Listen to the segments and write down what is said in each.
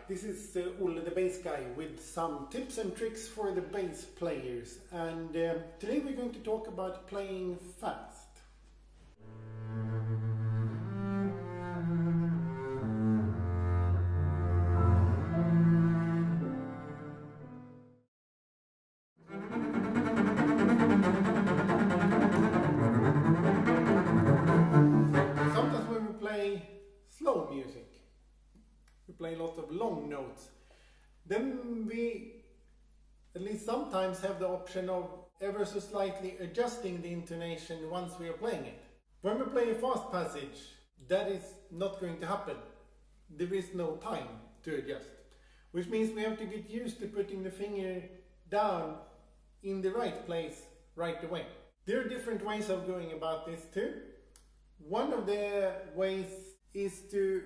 this is Olle the bass guy with some tips and tricks for the bass players, and today we're going to talk about playing fast. Sometimes when we play slow music, we play a lot of long notes, then we at least sometimes have the option of ever so slightly adjusting the intonation once we are playing it. When we play a fast passage, that is not going to happen. There is no time to adjust, which means we have to get used to putting the finger down in the right place right away. There are different ways of going about this too. One of the ways is to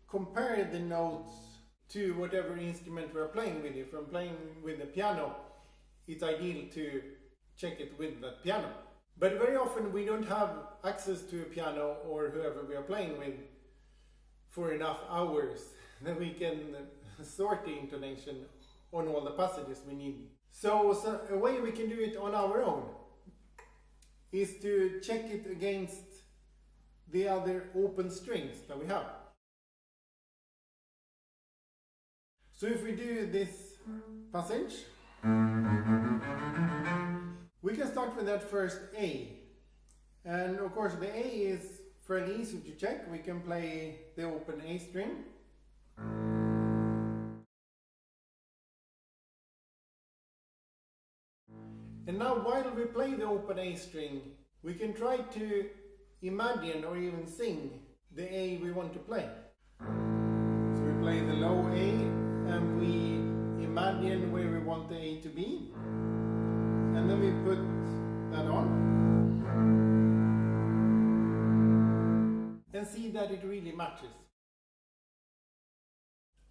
compare the notes to whatever instrument we're playing with. If I'm playing with the piano, it's ideal to check it with that piano. But very often we don't have access to a piano or whoever we are playing with for enough hours that we can sort the intonation on all the passages we need. So a way we can do it on our own is to check it against the other open strings that we have. So if we do this passage, we can start with that first A. And of course the A is fairly easy to check. We can play the open A string. And now while we play the open A string, we can try to imagine or even sing the A we want to play. So we play the low A and we imagine where we want the A to be. And then we put that on. And see that it really matches.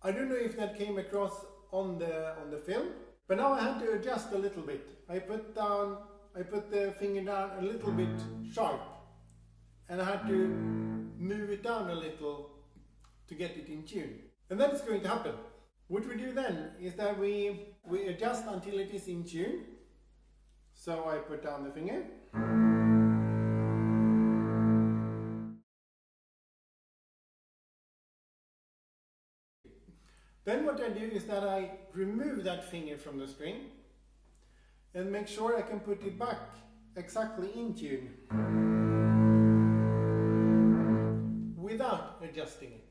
I don't know if that came across on the film, but now I had to adjust a little bit. I put the finger down a little bit sharp, and I had to move it down a little to get it in tune. And that is going to happen. What we do then is that we adjust until it is in tune. So I put down the finger. Then what I do is that I remove that finger from the string and make sure I can put it back exactly in tune without adjusting it.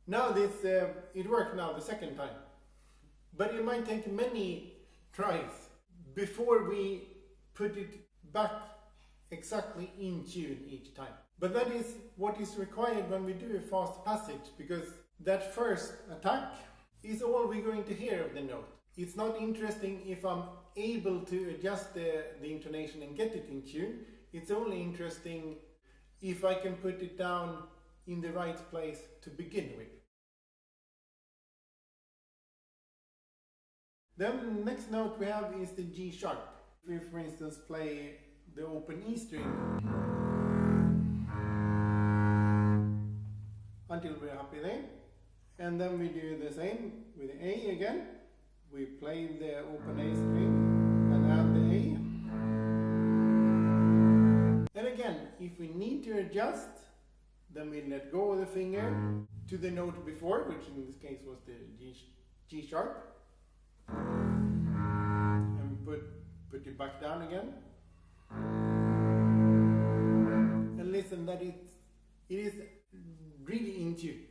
Now it worked now the second time, but it might take many tries before we put it back exactly in tune each time. But that is what is required when we do a fast passage, because that first attack is all we're going to hear of the note. It's not interesting if I'm able to adjust the intonation and get it in tune. It's only interesting if I can put it down in the right place to begin with. Then the next note we have is the G sharp. If we, for instance, play the open E string until we're happy there, and then we do the same with the A again. We play the open A string and add the A. And again, if we need to adjust, then we let go of the finger to the note before, which in this case was the G sharp. And we put it back down again. And listen that it is really in tune.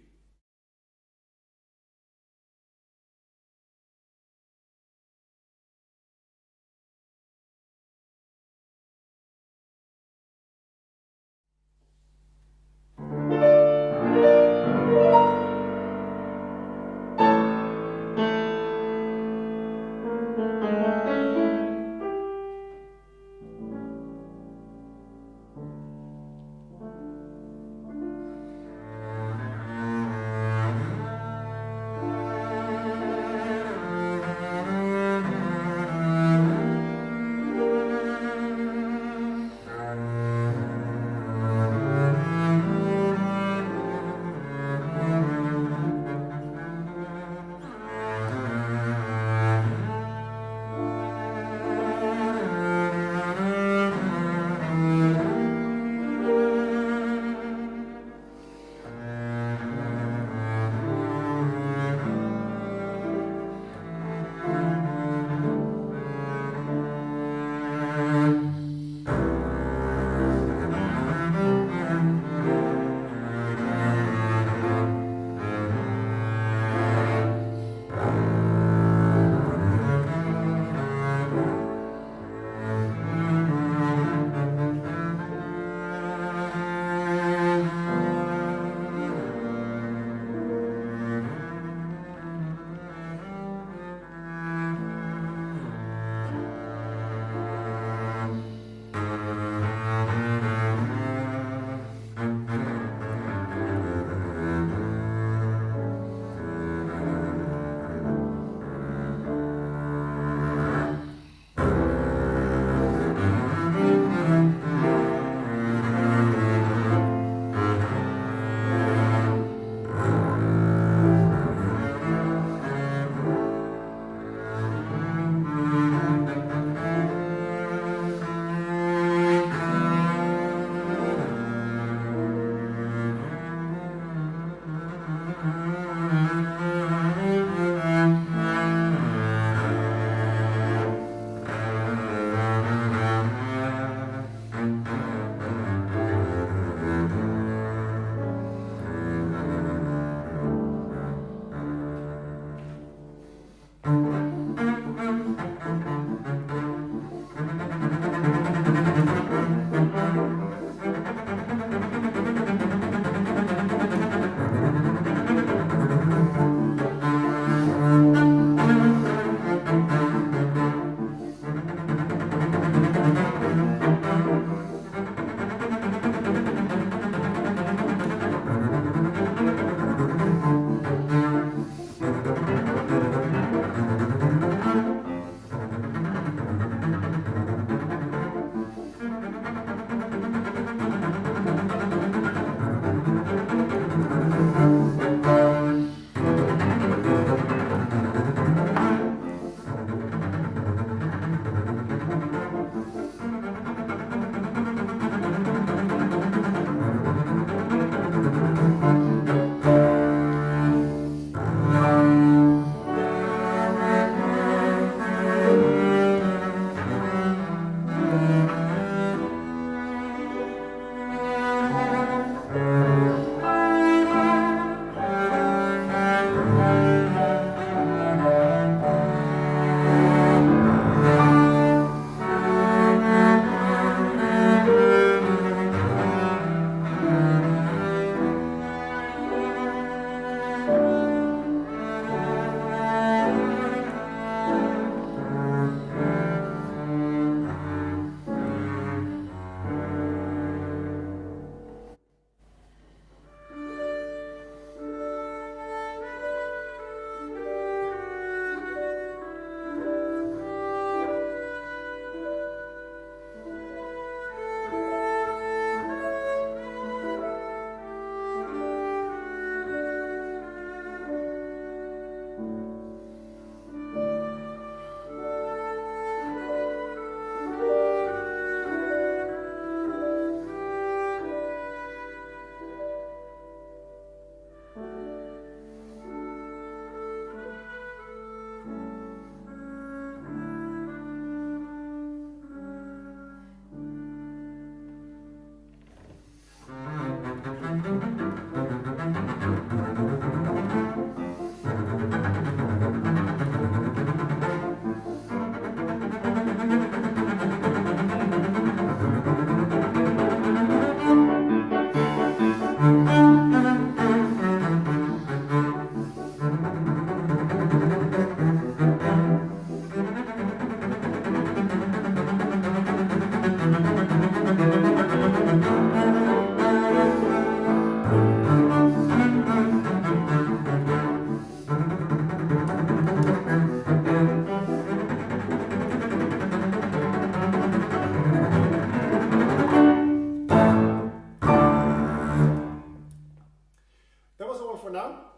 That was all for now.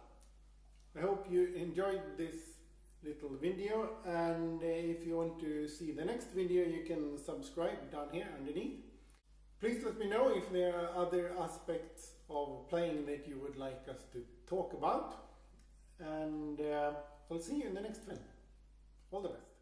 I hope you enjoyed this little video, and if you want to see the next video you can subscribe down here underneath. Please let me know if there are other aspects of playing that you would like us to talk about, and I'll see you in the next film. All the best.